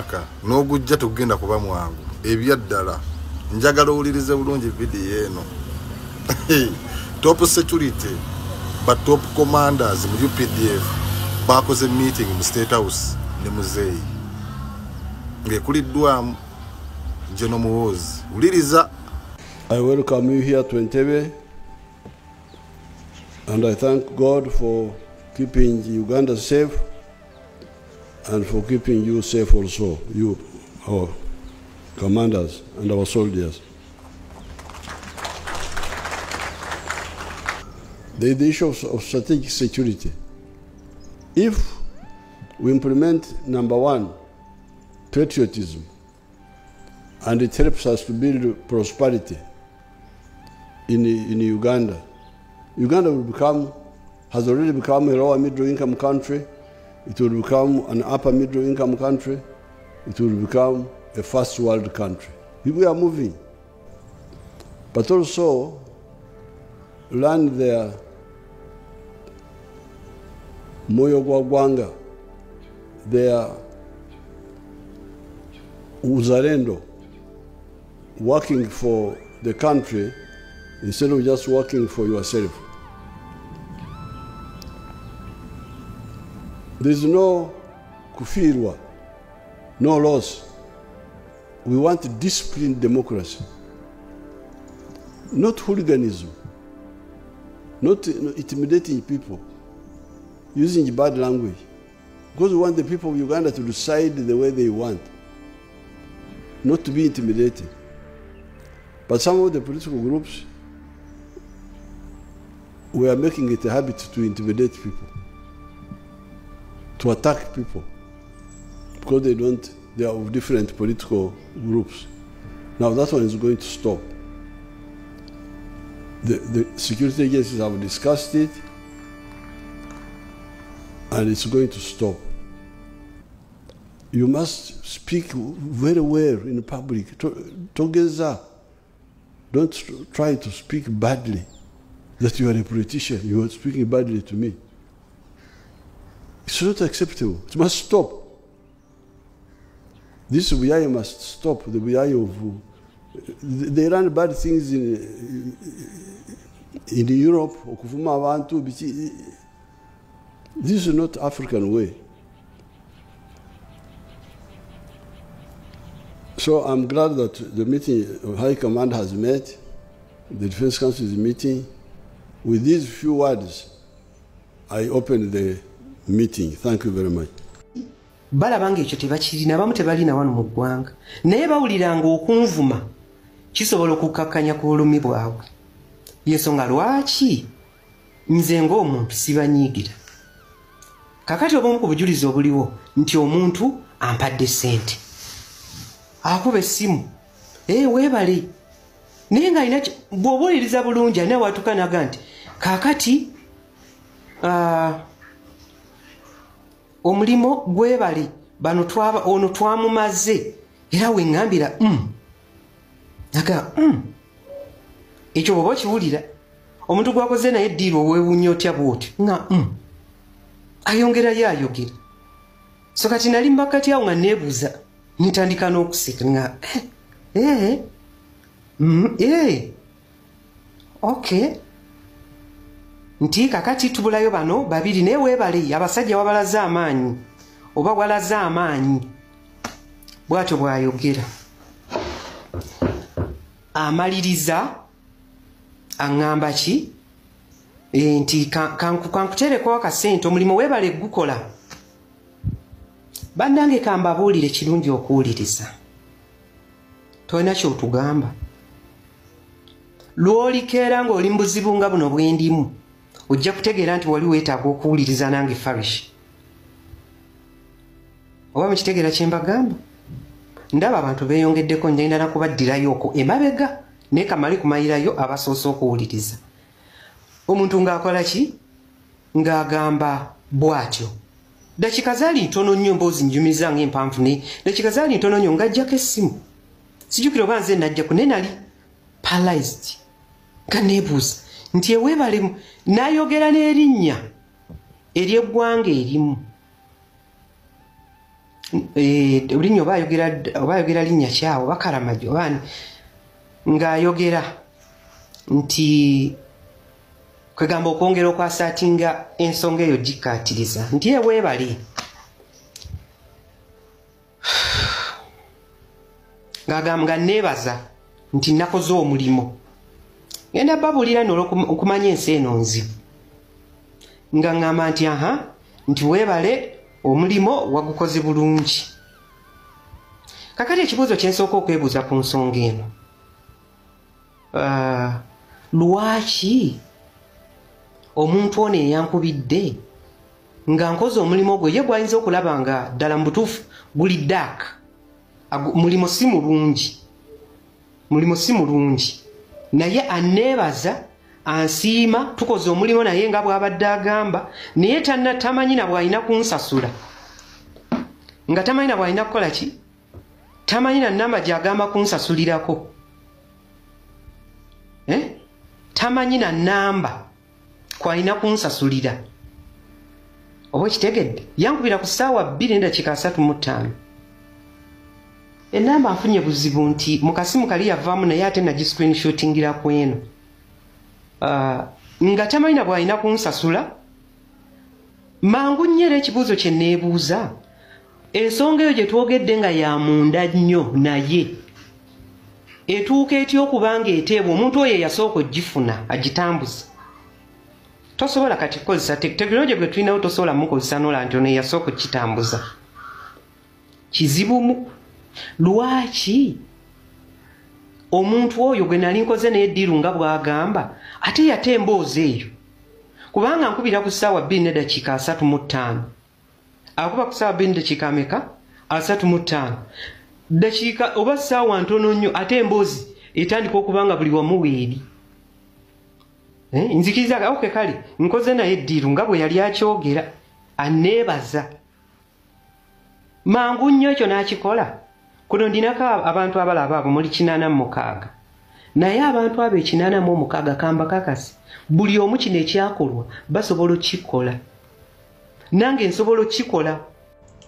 mwaka n'ogujja tugenda kuba mwangu ebyaddala njagala owulirize bulungi video eno. Top security but top commanders mu UPDF bakoze meeting mu State House ne muzeyi ngekuliddwamu General Muhoozi. Uliriza. I welcome you here to Entebbe, and I thank God for keeping Uganda safe and for keeping you safe also, you, our commanders and our soldiers. The issue of strategic security. If we implement, number one, patriotism, and it helps us to build prosperity in Uganda. Uganda will become, has already become a lower middle income country. It will become an upper middle income country. It will become a first world country. We are moving. But also learn their moyo gwagwanga, their uzalendo, working for the country instead of just working for yourself. There's no kufirwa, no loss. We want disciplined democracy, not hooliganism, not intimidating people, using bad language, because we want the people of Uganda to decide the way they want, not to be intimidated. But some of the political groups were making it a habit to intimidate people, to attack people, because they are of different political groups. Now that one is going to stop. The security agencies have discussed it, and it's going to stop. You must speak very well in public, together. Don't try to speak badly, that you are a politician, you are speaking badly to me. It's not acceptable. It must stop. This Buyai must stop. The Buyai of they run bad things in Europe. This is not African way. So I'm glad that the meeting of High Command has met, the Defense Council is meeting. With these few words, I open the meeting. Thank you very much. Balabanga ekyo tebakirina abamu tebalina wano mu ggwanga naye bawuliranga okunvuma kisobola okukakkanya ku bulumi bwabwe. Yensonga lwaki nze ng'omuntu sibanyiigira. Kakati obumu ku bujulizi obuliwo nti omuntu ampadde ssente akuba essimu weebale naye ng'alina bw'obuuliriza bulungi alina waatukanaga nti kaakati omulimo gwebale bano ono twamumaze era weŋŋambira naga ekyo bw'oba okiwulira omuntu gwakoze naye eddiiro oweewuunya otya bw'oti nga ayongerayo ayogera. So kati nali mbakati awo nga neebuuza ntandika n'okuseka nga okay nti kakati tubulayo bano babiri naye weebale abasajja wabalaze amaanyi oba walaze amaanyi. Bw'atyo bw'ayogera amaliriza aŋŋamba ki nti kankutereko akasente omulimu weebale gukola. Bannange kambabuulire kirungi okuwuliriza. Tolina ky'otugamba. Lw'olikeera ng'oli mu buzibu nga buno bwendimu ojja kutegeera nti wali weetaaga okuwuliriza nange Farish. Oba mukitegeera kye mbagamba? Ndaba abantu beeyongeddeko ngenda na kubaddirayo okwo emabega naye kamale kumayirayo abasoose okuwuliriza. Omuntu ng'akola ki? Ng'agamba bw'atyo. Dakika zaali ntono nnyo mboozi njumiza ng'empanvu naye dakika zaali ntono nnyo ng'ajjako essimu. Sijjukira oba nze najjako naye nali paralyzed nga neebuuza nti eweebalemu n'ayogera n'erinnya ery'eggwanga erimu. Ulinyo bayogera linnya kyawo bakalamajo bani ng'ayogera nti kwegamba okwongera okwasatinga ensonga eyo gikkaatiriza nti weebali ng'agamba neebaza nti nakoze omulimo ngenda babulira n'okumanya ensi eno nzibu nga ŋŋamba nti nti weebale omulimo wagukoze bulungi. Kakati ekibuuzo kye nsooka okwebuuza ku nsonga eno lwaki omuntu ono eyankubidde nga nkoze omulimo gwe ye gwayinza okulaba nga ddala mu butuufu guli daaka mulimo si mulungi naye aneebaza ansiima tukoze omulimo naye nga bw'abadde agamba naye tamanyi na bw'alina kunsasula nga tamanyi na bw'alina kukola ki tamanyi na nnamba gy'agamba kunsasulirako tamanyi na nnamba kwalina kunsasulira oba ekitegedde yankubira ku ssaawa 2:35 ennamba nfunye buzibu nti mu kasimu kali yavaamu naye ate nagiscreenshotingira ku eno nga tamanyi na bw'alina kunsasula mangu nnyo era ekibuuzo kye neebuuza ensonga eyo gye twogedde nga ya munda nnyo naye etuuka etya okubanga eteebwa omuntu oyo eyasooka ogifuna agitambuza tosobola kati kukozesa tekinologiya gwe tulinawo tosobola mukozesa nola nti ono eyasooka okitambuza kizibumu lwaki omuntu oyo gwe nali nkoze naye eddiru nga bw'agamba ate yate emboozi eyo kubanga nkubira ku ssaawa 2:35 akuba ku ssaawa 2:35 dakiika oba ssaawa ntono nnyo ate emboozi etandika okubanga buli wamu weeri nzikiriza oke kale nkoze naye eddiru nga bwe yali akyogera aneebaza mangu nnyo ekyo n'akikola kuno ndinako abantu abalaba abo muli 86 naye abantu abo 86 kamba kakasi buli omu kino ekyakolwa basobola okikola nange nsobola okikola.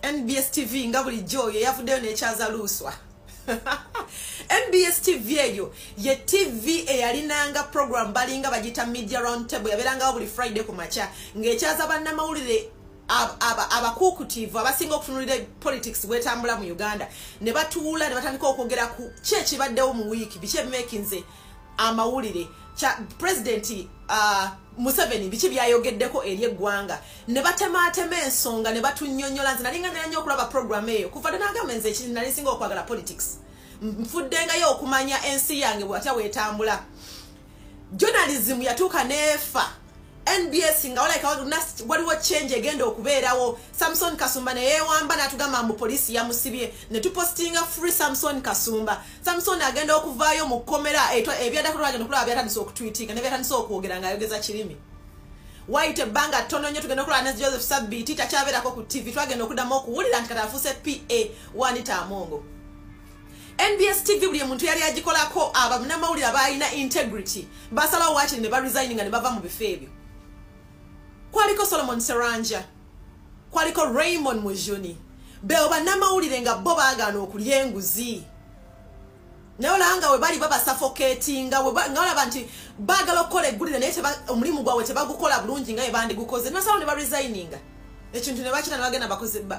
NBS TV nga bulijjo yavuddeyo n'ekyaza luuswa NBS TV eyo ye TV eyalinanga program balinga bagita media round table yabeerangawo buli Friday ku makya ng'ekyaza bannamawulire abakuukutivu abasinga okutunulira politics bwetambula mu Uganda ne batuula ne batandika okwogera ku ki ekibaddewo mu wiiki biki ebimeekinze amawulire President Museveni biki byayogeddeko eri eggwanga ne batemaatema ensonga ne batunnyonnyola nze nalinga nnyo okulaba program eyo kuva nagamba nze ekiri nali singa okwagala politics nfuddengayo okumanya ensi yange bw'atya weetambula journalism yatuuka neefa NBS nga waliwo change egenda okubeerawo Samson Kasumba ne yeewamba n'atugamba mu poliisi yamusibye ne tupostinga free Samson Kasumba Samson agenda okuvaayo mu kkomera ebyadakulu agenda okulaba byatandise okutwitinga ne byatandise okwogera ng'ayogeza kirimi White ebbanga ttono nnyo tugenda okulaba ne Joseph Sabiti takyabeerako ku TV twagenda okuddamu okuwulira nti katafuuse PA Wanita Amongo NBS TV buli muntu yali agikolako abannamawulire abalina integrity basalawo waakiri ne baresigninga ne bava mu bifo ebyo kwaliko Solomon Seranja kwaliko Raymond Mujuni beo bannamawulire nga bo baagaana okulya enguzi naye olanga we bali babasuffocatinga ng'olaba nti baagala okukola eggulire naye omulimu gwabwe tebagukola bulungi nga bwe bandigukoze ne basalawo ne baresigninga ekintu ne bakita ne bagenda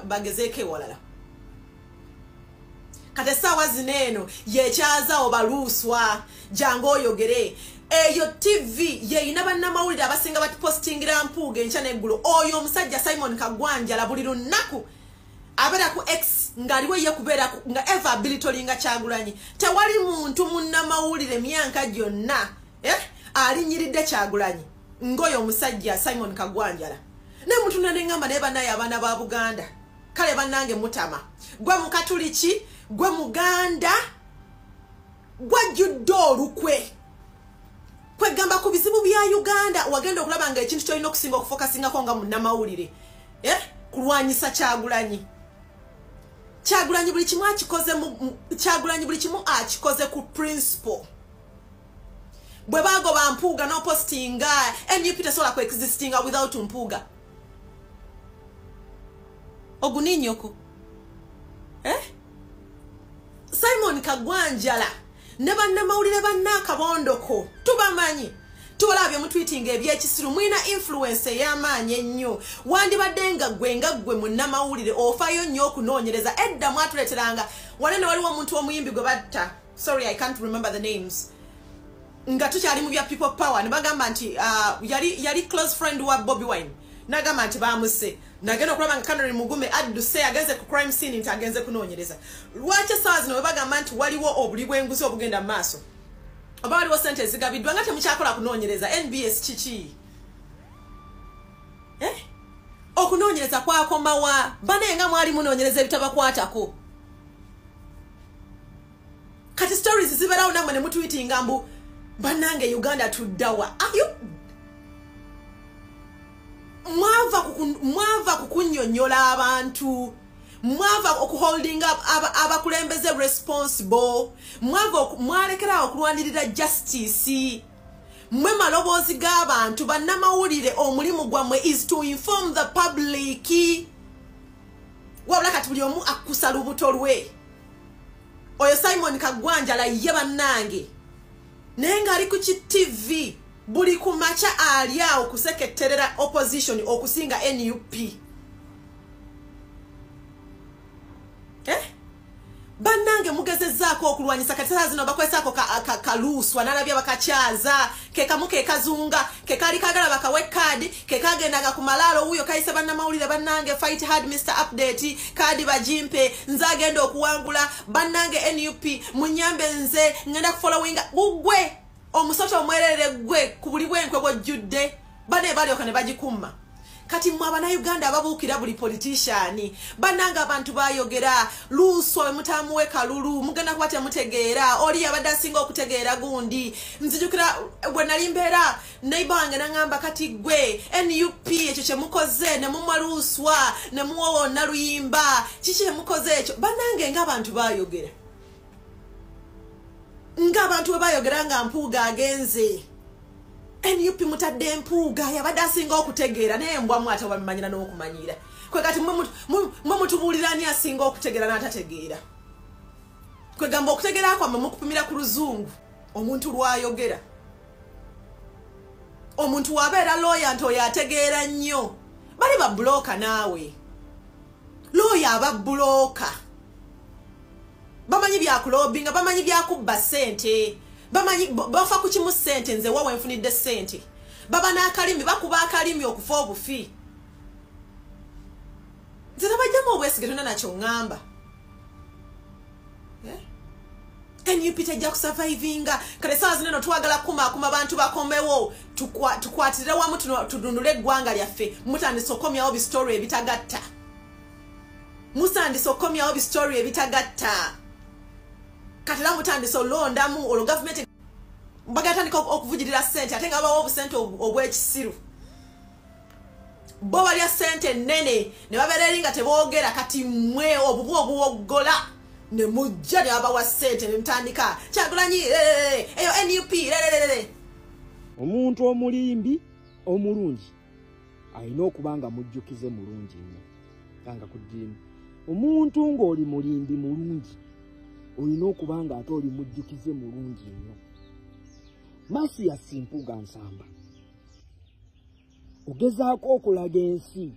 bagezeeko ewalala kati essaawa zino eno yekyaza obaluuswa jangu oyogere eyo TV yeyina bannamawulire abasinga batupostingira mpuuga enkya n'eggulu oyo omusajja Simon Kagwanjala buli lunaku abeera ku X ng'aliwo ye kubeera nga eva abilitolinga Kyagulanyi tewali muntu munnamawulire myaka gyonna alinyiridde Kyagulanyi ng'oyo omusajja Simon Kagwanjala ne muntu nanengamba naye bannaye abaana ba Buganda kale bannange mutama gwe mukatuliki gwe muganda gwajjudde olukwe kwegamba ku bizibu bya Uganda wagenda okulaba nga ekintu kyolina okusinga okufokasingako nga munnamawulire kulwanyisa Kyagulanyi buli kimu akikoze Kyagulanyi buli kimu akikoze ku principle bwe bagoba mpuuga no postinga NUP tesobola ku existinga without mpuuga oguninnyoko Simon Kagwanjala ne bannamawulire bannakabondoko tubamanyi tubalabye mu tweeting ebyekisiru mwina influence ey'amaanyi ennyo wandibadde nga gwe munnamawulire ofayo nnyo okunoonyereza edda mwatuleteranga wanene waliwo omuntu omuyimbi gwe batta sorry I can't remember the names nga tukyali mu bya people power ne bagamba nti yali close friend wa Bobby Wine nagamba nti bamuse nagenda okulaba nga Kanori Mugume adduse agenze ku crime scene nti agenze kunoonyereza lwaki essaawa zino bagamba nti waliwo obuli bw'enguzi obugenda mu maaso oba waliwo ssente ezigabiddwa nga temukyakola kunoonyereza NBS kiki okunoonyereza kwakomawa bane nga mwali munoonyereza ebitabakwatako kati stories zibeerawo namwe ne mutweetinga mbu bannange Uganda tuddawa mwava kukunnyonnyola abantu mwava okuholding up abakulembeze responsible mwalekerawo okulwanirira justice mwe maloboozi g'abantu bannamawulire omulimu gwammwe is to inform the public wabula kati buli omu akusa lubuto lwe oyo Simon Kagwanjala ye bannange naye ng'ali ku TV buli kumacha ali awo kuseketterera opposition okusinga NUP bannange mugezezzaako okulwanyisa kati saa zino bakwesaako kaluuswa nalabya bakakyaza kekamu kekazunga kekali kagala bakawe kaadi kekagendaga ku malaalo wuyo kayise bannamawulire bannange fight hard Mr. Update kaadi bajimpe nze agenda okuwangula bannange NUP munyambe nze ngenda kufollowinga gugwe omusoto omwerere gwe ku buli bwenkwe bwojjudde bane balyoka ne bagikumma kati mwe Abannayuganda ababuukira buli politician bannanga abantu bayogera luuswa mutamuwe kalulu mugenda kuba temutegeera oli yabadde asinga okutegeera gundi nzijukira bwe nali mbeera neighbor wange nangamba kati gwe NUP ekyo kyemukoze ne mumwa luuswa ne muwona luyimba kiki kyemukoze ekyo bannange ng'abantu bayogera ng'abantu bwe bayogera nga Mpuuga agenze NUP mutadde Mpuuga yabadde asinga okutegeera naye mbwa mwata bamanyira n'okumanyira kwe kati mwe mutubuulirani asinga okutegeera n'atategeera kwe gamba okutegeera kwammwe mukupimira ku luzungu omuntu lwayogera omuntu wabeera lawyer nti oyo ategeera nnyo bali babulooka naawe lawyer ababulooka bamanyi byakulobinga bamanyi byakubba ssente bamanyi bafa ku kimu ssente nze wawe nfunidde ssente baba n'akalimi bakuba akalimi okufa obufi nze nabajjamu obwesige tonna nakyo ŋŋamba NUP tejja kusurvivinga kale saa zino twagala kumaakuma abantu bakomewo tukwatirire wamu tudundule eggwanga lyaffe mutandise okomyawo bisitory ebitagatta musandise okomyawo bisitory ebitagatta kati la mutandise olondamu olwo gavumenti bagatandika okuvugirira ssente ate nga babawo obusente obw'ekisiru bo balya ssente nnene ne babeera eri nga teboogera kati mmwe obubu obuwoggola ne mujja ne babawa ssente ne mutandika Kyagulanyi eyo NUP omuntu omulimbi omulungi alina okuba nga mujjukize mulungi nnyo tanga ku ddiini omuntu ng'oli mulimbi mulungi olina okuba nga ate oli mujjukize mulungi nnyo Masias Mpuuga Nsamba ogezaako okulaga ensi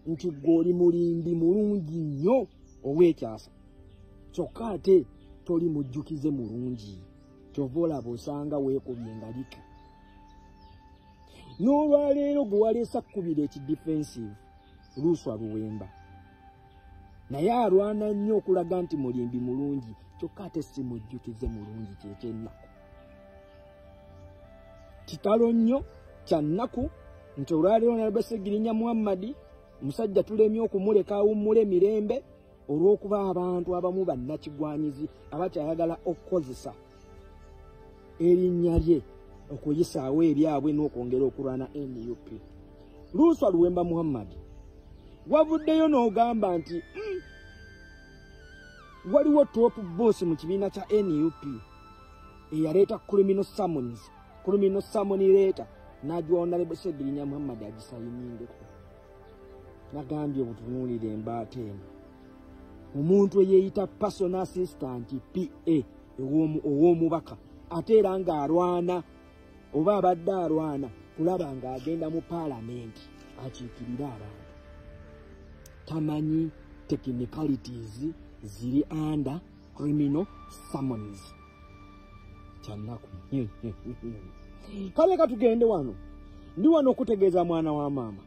nti gw'oli mulimbi mulungi nnyo ow'ekyasa kyokka ate toli mujjukize mulungi kyova olaba osanga weekubye engalika n'olwaleero gwe waleesa kkubira ekidefensive Luuswa Luwemba naye alwana nnyo okulaga nti mulimbi mulungi kyokka ate si mujjukize mulungi kyekyennaku kitalo nnyo kya nnaku nti olwaleero Nalubesegirinya Muhammad omusajja tulemye okumuleka awummula emirembe olw'okuba abantu abamu bannakigwanyizi abakyayagala okukozesa erinnya lye okuyisaawo ebyabwe n'okwongera okulwana NUP. Luuswa Luwemba Muhammad wavuddeyo n'ogamba nti waliwo top boss mu kibiina kya NUP eyaleeta criminal summon letter n'ajwa Nalubesegirinya Muhammad agisayiningeko. Nagambye obutunuulire embaata eno omuntu eyeyita personal assistant PA ow'omubaka ate era ng'alwana oba abadde alwana kulaba ng'agenda mu paalamenti akiikirira abantu tamanyi technicalities ziri under criminal summons kyanaku kale katugende wano ndi wano okutegeeza mwana wa maama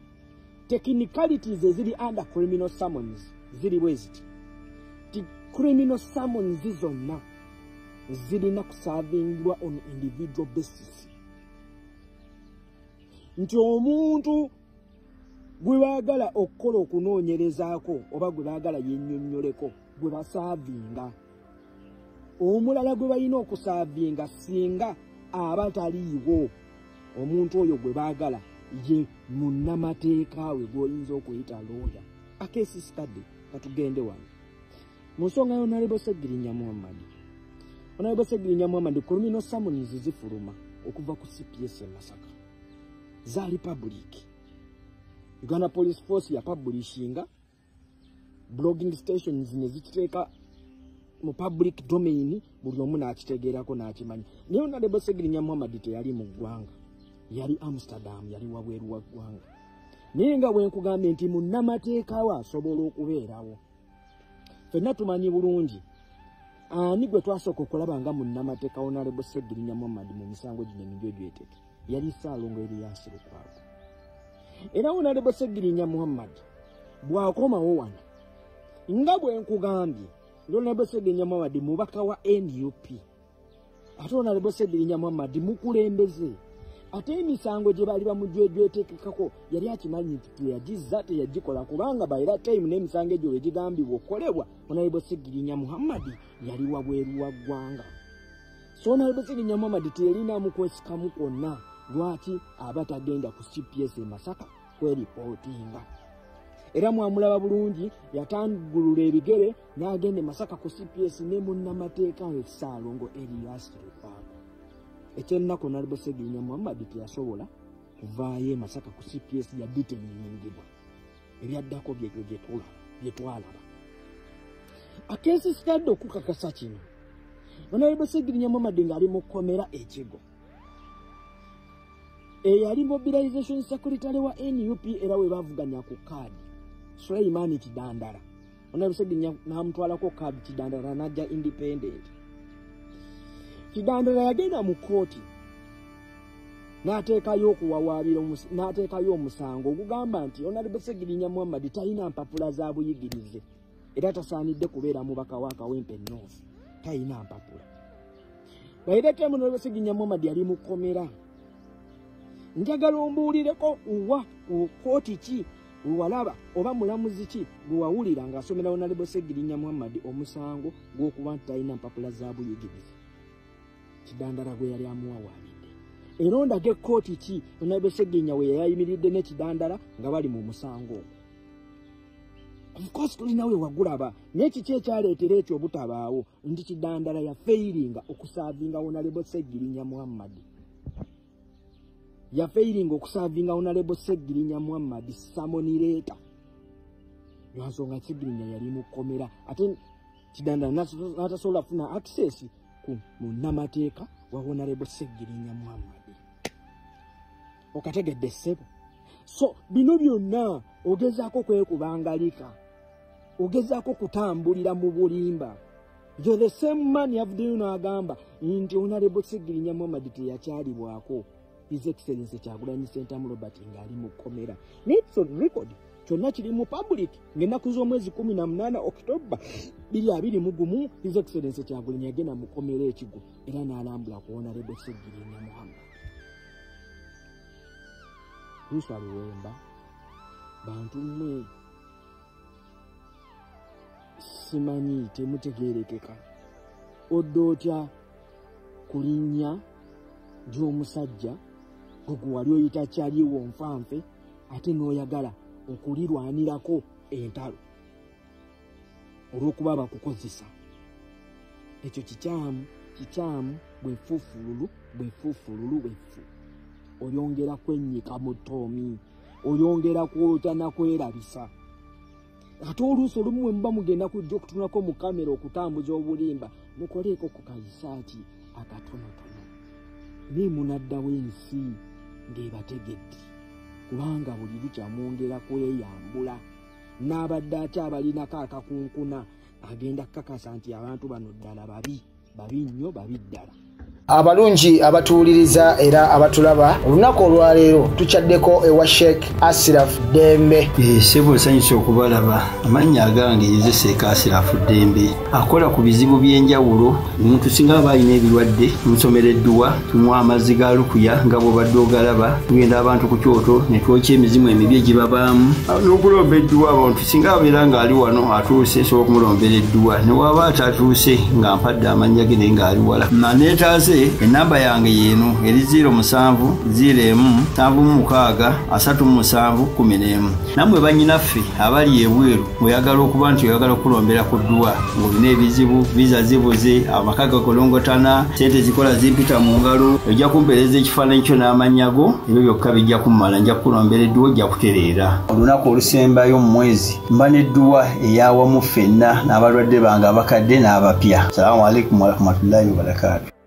technicalities eziri under criminal summons ziri bweziti ti criminal summons zonna zirina kusavingirwa on individual basis nti omuntu gwe baagala okukola okunoonyerezaako oba gwe baagala yennyonnyoleko gwe basaavinga omulala gwe balina okusaavinga singa aba taliiwo omuntu oyo gwe baagala ye munnamateeka we gw'oyinza okuyita looya akeesi study katugende wano mu nsonga y'Honorable Ssegirinya Muhammad Honorable Ssegirinya Muhammad criminal summons zifuluma okuva ku CPS Masaka zaali public Uganda Police Force ya publishinga blogging stations ne zikiteeka mu public domain buli omu n'akitegeerako n'akimanya naye Honorable Ssegirinya Muhammad teyali mu ggwanga yali Amsterdam yali wabweru wa ggwanga naye nga bwe nkugambye nti munnamateeka we asobola okubeerawo ffenna tumanyi bulungi ani gwe twasooka okulaba nga munnamateeka Honorable Ssegirinya Muhammad mu misango gino emijwejweteke yali Ssaalongo Erias Lukwago era Honorable Ssegirinya Muhammad bw'akomawo wano nga bwe nkugambye Honorable Ssegirinya Muhammad mubaka wa NUP ate Honorable Ssegirinya Muhammad mukulembeze ate emisango gye baali bamujwejwetekekako yali akimanyi nti teyagizza teyagikola kubanga bayira time n'emisango egyo wegigambibwa okolebwa Honorable Ssegirinya Muhammad yali wabweru wa ggwanga so Honorable Ssegirinya Muhammad teyalinamu kwesikamu kwonna lwaki aba tagenda ku CPS Masaka kweripootinga era mwamulaba bulungi yatangulula ebigere n'agende Masaka ku CPS ne munnamateeka we Ssaalongo Erias Lukwago ekyennaku Honorable Ssegirinya Muhammad teyasobola kuvaayo Masaka ku CPS ya detaininingibwa ebyaddako bye twalaba akeesi sitadde okukakasa kino Honorable Ssegirinya Muhammad ng'ali mu kkomera ekigo eyali mobilization secretary wa NUP era we bavuganya ku kaadi Suleimani Kidandala Honorable Ssegirinya n'amutwalako kaadi Kidandala n'ajja independent Kidandala yagenda mu kooti n'ateekayo okuwawaabira n'ateekayo omusango ogugamba nti Honorable Ssegirinya Muhammad talina mpapula za buyigirize era tasaanidde kubeera mubaka wa Kawempe North talina mpapula bayire temu Honorable Ssegirinya Muhammad yali mu kkomera njagala ombuulireko wa kooti ki walaba oba mulamuzi ki gwe wawulira ng'asomera Honorable Ssegirinya Muhammad omusango gw'okuba nti talina mpapula za buyigirize Kidandala gwe yali amuwawaabidde era ondage kooti ki Honorable Ssegirinya we yayimiridde ne Kidandala nga bali mu musango of course tulina we wagulaba naye kiki ekyaleetera ekyo obutabaawo nti Kidandala yafeiringa okusaavinga Honorable Ssegirinya Muhammad yafeiringa okusaavinga Honorable Ssegirinya Muhammad samonireta lwansonga Ssegirinya yali mu kkomera ate Kidandala n'atasobola kufuna access ku munnamateeka wa Honorable Ssegirinya Muhammad okategedde ssebo so bino byonna ogezaako kwekubangalika ogezaako kutambulira mu bulimba you're the same man Yavuddin agamba nti Honorable Ssegirinya Muhammad teyakyalibwako His Excellency Kyagulanyi Ssentamu Robert ng'ali mu kkomera it's on record kyonna kiri mu public ng'ennaku z'omwezi 18 October 2021 His Excellency Kyagulanyi yagenda mu kkomera ekigo era n'alambula ku Honorable Ssegirinya Muhammad Luusi Luwemba bantu mmwe simanyi temutegeerekeka odda otya ku linnya gy'omusajja gwe wali oyita kyaliwo nfanfe ate n'oyagala okulirwanirako entalo olw'okuba bakukozesa ekyo kikyamu bwefuufululu oyongera kwennyika mu ttoomi oyongera kwota na kwerabisa ate oluusi olumu mwe muba mugenda kujja okutunulako mu kamera okutambuza obulimba mukoleeko ku kayisaaki akatonotono naye munaddawo ensi ng'ebategedde kubanga buli lukya mwongera kweyambula n'abadde ate abalinako akakunkuna agenda kukakasa nti abantu bano ddala babi nnyo babi ddala. Abalungi abatuwuliriza era abatulaba olunaku olwaleero tukyaddeko ewa Sheikh Ashraf Dembe. Sebo sanyusa okubalaba amannya agange nze Sheikh Ashraf Dembe akola ku bizibu by'enjawulo omuntu singa aba alina ebirwadde musomereddwa tunywa amazzi ga lukuya nga bw'obadde ogalaba tugenda abantu ku kyoto ne twokya emizimu emibi egibabaamu n'okulomba edduwa abantu singa abeera ng'ali wano atuuse sobola okumulombera edduwa ne waba atatuuse nga mpadde amannya ge naye ng'ali wala naneetaase enamba yange yeno eri 0707363711 namwe bannyinaffe abali ebweru oyagala okuba nti oyagala okulombera ku dduwa ng'olina ebizibu viza zibuze amaka gakolongotana sente zikola zimpita mu ngalo ojja kumpeereza ekifaananyi kyo n'amanyago ebyo byokka bijja kummala nja kukulombera edduwa ojja kutereera olunaku olusembayo mu mwezi mba n'edduwa eyawamu ffenna n'abalwadde bange abakadde n'abapya. Salaamu alaikum warahmatullahi wabarakatuh.